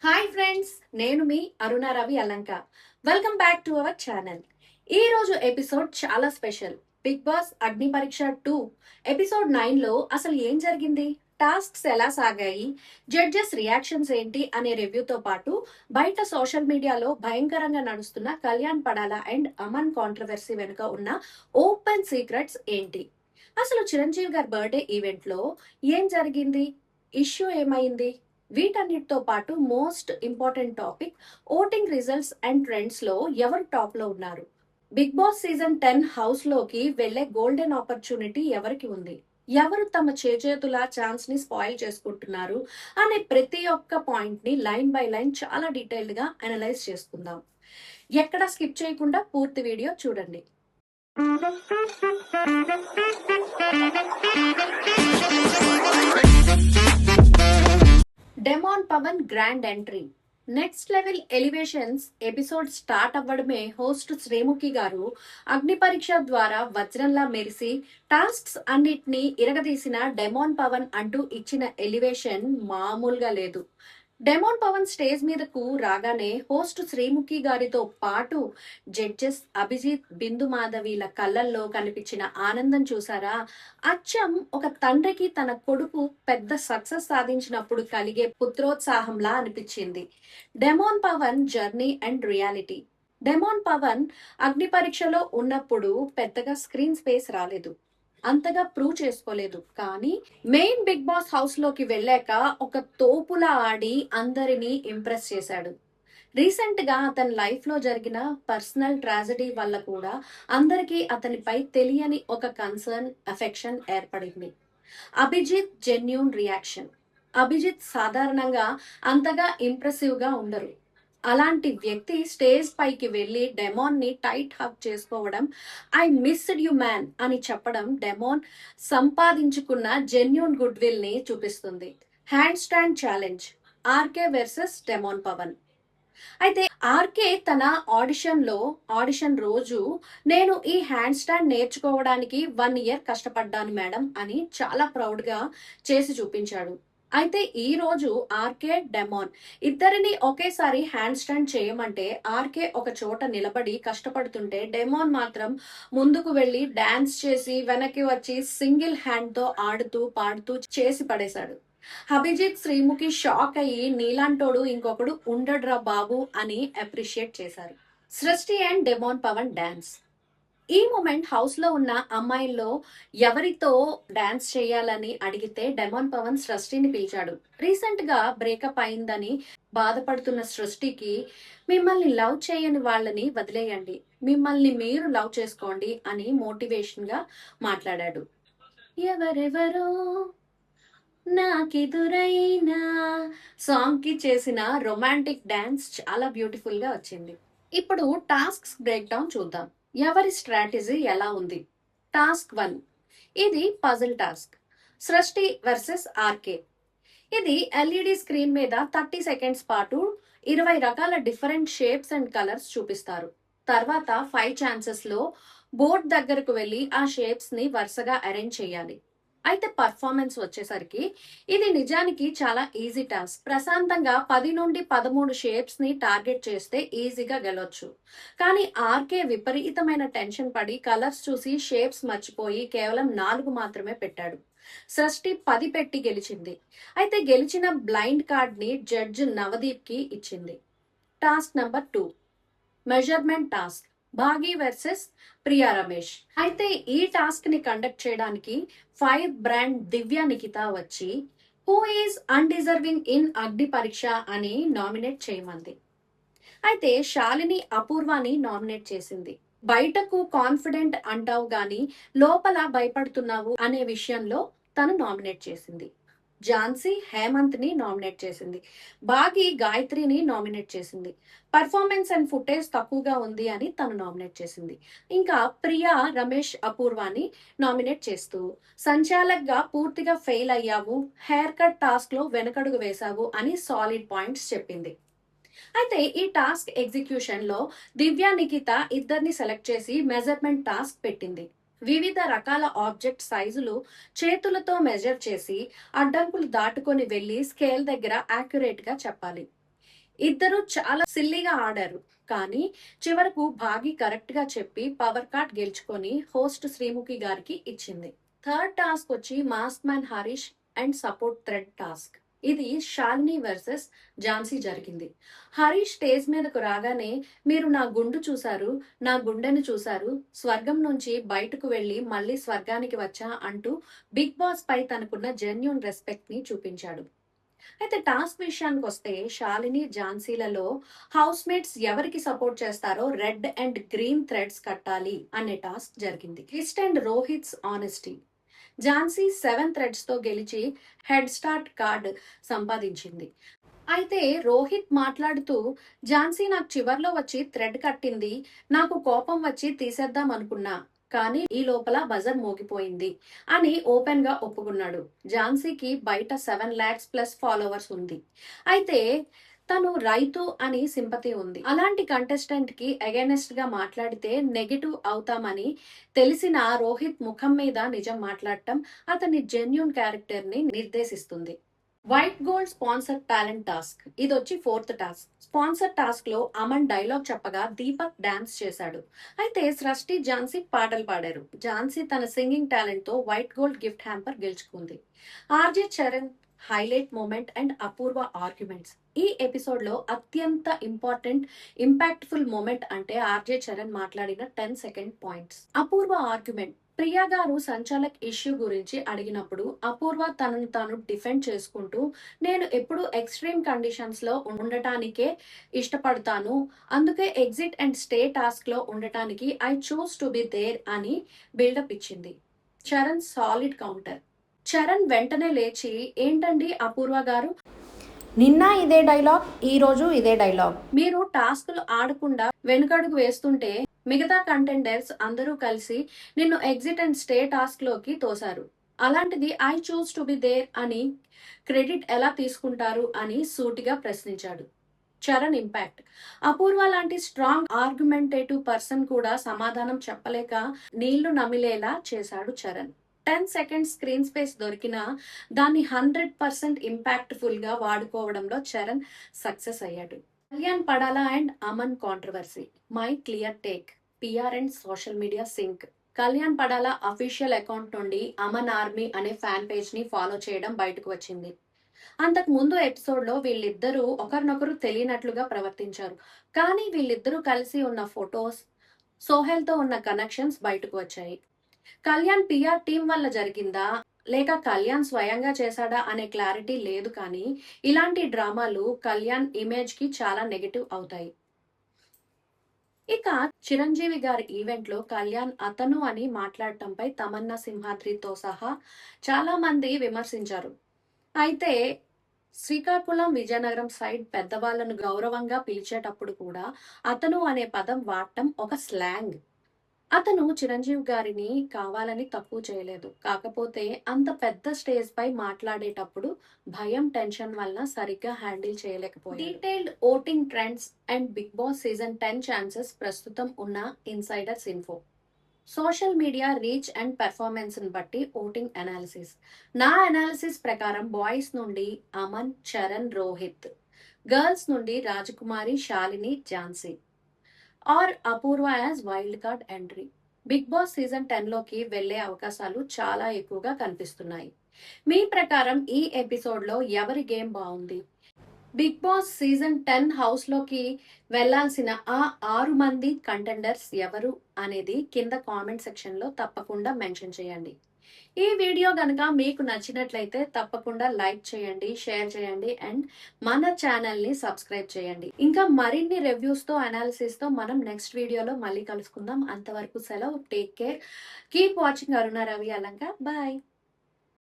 Hi friends, నేను మీ Aruna Ravi Alanka. Welcome back to our channel. ఈ రోజు ఎపిసోడ్ చాలా స్పెషల్. బిగ్ బాస్ అగ్ని పరీక్ష 2 ఎపిసోడ్ 9 లో అసలు ఏం జరిగింది, టాస్క్స్ ఎలా సాగాయి, జడ్జెస్ రియాక్షన్స్ ఏంటి అనే రివ్యూతో పాటు బయట సోషల్ మీడియాలో భయంకరంగా నడుస్తున్న కళ్యాణ్ పడాల అండ్ అమన్ కాంట్రవర్సీ వెనుక ఉన్న ఓపెన్ సీక్రెట్స్ ఏంటి, అసలు చిరంజీవి గారి బర్త్డే ఈవెంట్ లో ఏం జరిగింది, ఇష్యూ ఏమైంది, వీటన్నిటితో పాటు most important topic voting results and trends లో ఎవరు టాప్ లో ఉన్నారు, బిగ్ బాస్ సీజన్ 10 హౌస్ లోకి వెళ్లే గోల్డెన్ ఆపర్చునిటీ ఎవరికి ఉంది, ఎవరు తమ చేజేతుల ఛాన్స్ ని స్పాయిల్ చేసుకుంటున్నారు అనే ప్రతి ఒక్క పాయింట్ ని లైన్ బై లైన్ చాలా డీటెయిల్డ్ గా అనలైజ్ చేసుకుందాం. ఎక్కడా స్కిప్ చేయకుండా పూర్తి వీడియో చూడండి. Demon Pavan grand entry, next level elevations episode start అవ్వడమే హోస్ట్ శ్రీముఖి గారు అగ్ని పరీక్ష ద్వారా వజ్రంలా మెరిసి టాస్క్స్ అన్నిటినీ ఇరగదీసిన డెమాన్ పవన్ అంటూ ఇచ్చిన ఎలివేషన్ మామూలుగా లేదు. డెమాన్ పవన్ స్టేజ్ మీదకు రాగానే హోస్ట్ శ్రీముఖి గారితో పాటు జడ్జెస్ అభిజిత్, బిందు మాధవిల కళ్ళల్లో కనిపించిన ఆనందం చూసారా? అచ్చం ఒక తండ్రికి తన కొడుకు పెద్ద సక్సెస్ సాధించినప్పుడు కలిగే పుత్రోత్సాహంలా అనిపించింది. Demon Pavan journey and reality. Demon Pavan Agni పరీక్షలో ఉన్నప్పుడు పెద్దగా స్క్రీన్ స్పేస్ రాలేదు, అంతగా ప్రూవ్ చేసుకోలేదు. కానీ మెయిన్ బిగ్ బాస్ హౌస్ లోకి వెళ్ళాక ఒక తోపులా ఆడి అందరినీ ఇంప్రెస్ చేశాడు. రీసెంట్ గా అతని లైఫ్ లో జరిగిన పర్సనల్ ట్రాజడీ వల్ల కూడా అందరికీ అతనిపై తెలియని ఒక కన్సర్న్, అఫెక్షన్ ఏర్పడింది. Abhijit genuine reaction. అభిజిత్ సాధారణంగా అంతగా ఇంప్రెసివ్ గా ఉండరు. అలాంటి వ్యక్తి స్టేజ్ పైకి వెళ్లి డెమాన్ ని టైట్ హక్ చేసుకోవడం, ఐ మిస్డ్ యు మ్యాన్ అని చెప్పడం డెమాన్ సంపాదించుకున్న జెన్యూన్ గుడ్ విల్ ని చూపిస్తుంది. Handstand challenge, RK versus demon Pavan. అయితే ఆర్కే తన ఆడిషన్ రోజు నేను ఈ హ్యాండ్ స్టాండ్ నేర్చుకోవడానికి 1 year కష్టపడ్డాను మేడం అని చాలా ప్రౌడ్ గా చేసి చూపించాడు. అయితే ఈ రోజు ఆర్కే, డెమాన్ ఇద్దరిని ఒకేసారి హ్యాండ్ స్టాండ్ చేయమంటే ఆర్కే ఒక చోట నిలబడి కష్టపడుతుంటే డెమాన్ మాత్రం ముందుకు వెళ్లి డాన్స్ చేసి వెనక్కి వచ్చి సింగిల్ హ్యాండ్ తో ఆడుతూ పాడుతూ చేసి పడేశాడు. అభిజిత్, శ్రీముఖి షాక్ అయ్యి నీలాంటోడు ఇంకొకడు ఉండడ్రా బాబు అని అప్రిషియేట్ చేశారు. సృష్టి అండ్ డెమాన్ పవన్ డాన్స్. ఈ మూమెంట్ హౌస్ లో ఉన్న అమ్మాయిల్లో ఎవరితో డాన్స్ చేయాలని అడిగితే డెమాన్ పవన్ సృష్టిని పిలిచాడు. రీసెంట్ గా బ్రేకప్ అయిందని బాధపడుతున్న సృష్టికి మిమ్మల్ని లవ్ చేయని వాళ్ళని వదిలేయండి, మిమ్మల్ని మీరు లవ్ చేసుకోండి అని మోటివేషన్ గా మాట్లాడాడు. ఎవరెవరో నాకెదురైనా సాంగ్ కి చేసిన రొమాంటిక్ డాన్స్ చాలా బ్యూటిఫుల్ గా వచ్చింది. ఇప్పుడు టాస్క్స్ బ్రేక్ డౌన్ చూద్దాం. ఎవరి స్ట్రాటజీ ఎలా ఉంది? టాస్క్ 1, ఇది పజిల్ టాస్క్. సృష్టి వర్సెస్ ఆర్కే. ఇది ఎల్ఈడి స్క్రీన్ మీద 30 సెకండ్స్ పాటు 20 రకాల డిఫరెంట్ షేప్స్ అండ్ కలర్స్ చూపిస్తారు. తర్వాత 5 ఛాన్సెస్ లో బోర్డ్ దగ్గరకు వెళ్లి ఆ షేప్స్ ని వరుసగా అరేంజ్ చేయాలి. అయితే పర్ఫార్మెన్స్ వచ్చేసరికి ఇది నిజానికి చాలా ఈజీ టాస్క్. ప్రశాంతంగా 10 నుండి 13 షేప్స్ ని టార్గెట్ చేస్తే ఈజీగా గెలవచ్చు. కానీ ఆర్కే విపరీతమైన టెన్షన్ పడి కలర్స్ చూసి షేప్స్ మర్చిపోయి కేవలం 4 మాత్రమే పెట్టాడు. సృష్టి 10 పెట్టి గెలిచింది. అయితే గెలిచిన బ్లైండ్ కార్డ్ ని జడ్జ్ నవదీప్ కి ఇచ్చింది. Task number 2, measurement task. Baaghi versus Priya Ramesh. అయితే ఈ టాస్క్ ని కండక్ట్ చేయడానికి 5 బ్రాండ్ దివ్య నిఖిత వచ్చి హూ ఈజ్ అన్డిజర్వింగ్ ఇన్ అగ్ని పరీక్ష అని నామినేట్ చేయమంది. అయితే శాలిని అపూర్వాని నామినేట్ చేసింది. బయటకు కాన్ఫిడెంట్ అంటావు గాని లోపల భయపడుతున్నావు అనే విషయంలో తను నామినేట్ చేసింది. ఝాన్సీ హేమంత్ ని నామినేట్ చేసింది. బాగి గాయత్రిని నామినేట్ చేసింది. పర్ఫార్మెన్స్ అండ్ ఫుటేజ్ తక్కువగా ఉంది అని తను నామినేట్ చేసింది. ఇంకా ప్రియా రమేష్ అపూర్వాని నామినేట్ చేస్తూ సంచాలక్ గా పూర్తిగా ఫెయిల్ అయ్యావు, హెయిర్ కట్ టాస్క్ లో వెనకడుగు వేశావు అని సాలిడ్ పాయింట్స్ చెప్పింది. అయితే ఈ టాస్క్ ఎగ్జిక్యూషన్ లో దివ్య నిఖిత ఇద్దరిని సెలెక్ట్ చేసి మెజర్మెంట్ టాస్క్ పెట్టింది. వివిధ రకాల ఆబ్జెక్ట్ సైజులు చేతులతో మెజర్ చేసి అడ్డంకులు దాటుకొని వెళ్లి స్కేల్ దగ్గర యాక్యురేట్ గా చెప్పాలి. ఇద్దరు చాలా సిల్లీగా ఆడారు. కానీ చివరకు భాగి కరెక్ట్ గా చెప్పి పవర్ కార్డ్ గెలుచుకొని హోస్ట్ శ్రీముఖి గారికి ఇచ్చింది. థర్డ్ టాస్క్ వచ్చి mask man Harish and support thread task. ఇది శాలిని వర్సెస్ ఝాన్సీ జరిగింది. హరీష్ స్టేజ్ మీదకు రాగానే మీరు నా గుండు చూశారు, నా గుండెను చూశారు, స్వర్గం నుంచి బయటకు వెళ్లి మళ్ళీ స్వర్గానికి వచ్చా అంటూ బిగ్ బాస్ పై తనకున్న జెన్యూన్ రెస్పెక్ట్ ని చూపించాడు. అయితే టాస్క్ విషయానికి వస్తే శాలిని ఝాన్సీలలో హౌస్ మేట్స్ ఎవరికి సపోర్ట్ చేస్తారో రెడ్ అండ్ గ్రీన్ థ్రెడ్స్ కట్టాలి అనే టాస్క్ జరిగింది. Christ and Rohit's honesty. Jhansi 7 threads తో గెలిచి హెడ్ స్టార్ట్ కార్డ్ సంపాదించింది. అయితే రోహిత్ మాట్లాడుతూ ఝాన్సీ నాకు చివర్లో వచ్చి థ్రెడ్ కట్టింది, నాకు కోపం వచ్చి తీసేద్దాం అనుకున్నా, కానీ ఈ లోపల బజర్ మోగిపోయింది అని ఓపెన్ గా ఒప్పుకున్నాడు. ఝాన్సీకి బయట 7 lakhs ప్లస్ ఫాలోవర్స్ ఉంది. అయితే తను రైతు అని సింపతి ఉంది. అలాంటి కంటెస్టెంట్ కి అగైనెస్ట్ గా మాట్లాడితే నెగటివ్ అవుతామని తెలిసిన రోహిత్ ముఖం మీద నిజం మాట్లాడటం అతని జెన్యూన్ క్యారెక్టర్ ని నిర్దేశిస్తుంది. White gold sponsor talent task. ఇది వచ్చి 4th టాస్క్. స్పాన్సర్ టాస్క్ లో అమన్ డైలాగ్ చెప్పగా దీపక్ డాన్స్ చేశాడు. అయితే సృష్టి ఝాన్సీ పాటలు పాడారు. ఝాన్సీ తన సింగింగ్ టాలెంట్ తో వైట్ గోల్డ్ గిఫ్ట్ హ్యాంపర్ గెలుచుకుంది. RJ Charan highlight moment and Apoorva arguments. ఈ ఎపిసోడ్ లో అత్యంత ఇంపాక్ట్ఫుల్ మూమెంట్ అంటే ఆర్జే చరణ్ మాట్లాడిన 10 second points. Apoorva argument. Priya garu సంచాలక్ ఇష్యూ గురించి అడిగినప్పుడు అపూర్వ తనను తాను డిఫెండ్ చేసుకుంటూ నేను ఎప్పుడు ఎక్స్ట్రీమ్ కండిషన్స్ లో ఉండటానికే ఇష్టపడతాను, అందుకే ఎగ్జిట్ అండ్ స్టే టాస్క్ లో ఉండటానికి I choose to be there అని బిల్డప్ ఇచ్చింది. Charan solid counter. చరణ్ వెంటనే లేచి ఏంటండి అపూర్వ గారు, నిన్న ఇదే డైలాగ్, ఈ రోజు ఇదే డైలాగ్, మీరు టాస్క్లు ఆడకుండా వెనుకడుగు వేస్తుంటే మిగతా కంటెండర్స్ అందరూ కలిసి నిన్ను ఎగ్జిట్ అండ్ స్టే టాస్క్ లోకి తోశారు, అలాంటిది I choose to be there అని క్రెడిట్ ఎలా తీసుకుంటారు అని సూటిగా ప్రశ్నించాడు. చరణ్ ఇంపాక్ట్. అపూర్వ లాంటి స్ట్రాంగ్ ఆర్గ్యుమెంటేటివ్ పర్సన్ కూడా సమాధానం చెప్పలేక నీళ్లు నమిలేలా చేశాడు చరణ్. 10 సెకండ్స్ స్క్రీన్ స్పేస్ దొరికినా దాన్ని 100% ఇంపాక్ట్ఫుల్ గా వాడుకోవడంలో చరణ్ సక్సెస్ అయ్యాడు. Kalyan Padala and Aman controversy. My clear take. PR and social media sync. Kalyan Padala official account నుండి అమన్ ఆర్మీ అనే ఫ్యాన్ పేజ్ ని ఫాలో చేయడం బయటకు వచ్చింది. అంతకు ముందు ఎపిసోడ్ లో వీళ్ళిద్దరూ ఒకరినొకరు తెలియనట్లుగా ప్రవర్తించారు. కానీ వీళ్ళిద్దరూ కలిసి ఉన్న ఫొటోస్, సోహెల్ తో ఉన్న కనెక్షన్స్ బయటకు వచ్చాయి. కళ్యాణ్ పిఆర్ టీం వల్ల జరిగిందా లేక కళ్యాణ్ స్వయంగా చేశాడా అనే క్లారిటీ లేదు. కానీ ఇలాంటి డ్రామాలు కళ్యాణ్ ఇమేజ్ కి చాలా నెగటివ్ అవుతాయి. ఇక చిరంజీవి గారి ఈవెంట్ లో కళ్యాణ్ అతను అని మాట్లాడటంపై తమన్నా సింహాద్రితో సహా చాలా మంది విమర్శించారు. అయితే శ్రీకాకుళం విజయనగరం సైడ్ పెద్దవాళ్లను గౌరవంగా పిలిచేటప్పుడు కూడా అతను అనే పదం వాడటం ఒక స్లాంగ్. అతను చిరంజీవి గారిని కావాలని తక్కువ చేయలేదు. కాకపోతే అంత పెద్ద స్టేజ్ పై మాట్లాడేటప్పుడు భయం, టెన్షన్ వలన సరిగ్గా హ్యాండిల్ చేయలేకపోయాడు. Detailed voting trends and Bigg Boss season 10 chances ప్రస్తుతం ఉన్న insiders info. Social media reach and performance ని బట్టి ఓటింగ్ అనాలిసిస్. నా అనాలిసిస్ ప్రకారం బాయ్స్ నుండి అమన్, చరణ్, రోహిత్, గర్ల్స్ నుండి Rajakumari, Shalini, Jhansi or Apoorva as wild card entry. Bigg Boss season 10 లోకి వెళ్లే అవకాశాలు చాలా ఎక్కువగా కనిపిస్తున్నాయి. మీ ప్రకారం ఈ ఎపిసోడ్ లో ఎవరి గేమ్ బాగుంది? బిగ్ బాస్ సీజన్ 10 హౌస్ లోకి వెళ్లాల్సిన ఆ 6 మంది కంటెండర్స్ ఎవరు అనేది కింద కామెంట్ సెక్షన్ లో తప్పకుండా మెన్షన్ చేయండి. ఈ వీడియో గనక మీకు నచ్చినట్లయితే తప్పకుండా లైక్ చేయండి, షేర్ చేయండి అండ్ మన ఛానల్ ని సబ్స్క్రైబ్ చేయండి. ఇంకా మరిన్ని రివ్యూస్ తో, అనాలిసిస్ తో మనం నెక్స్ట్ వీడియోలో మళ్ళీ కలుసుకుందాం. అంతవరకు సెలవు. Take care. కీప్ వాచింగ్ అరుణ రవి అలంక. బాయ్.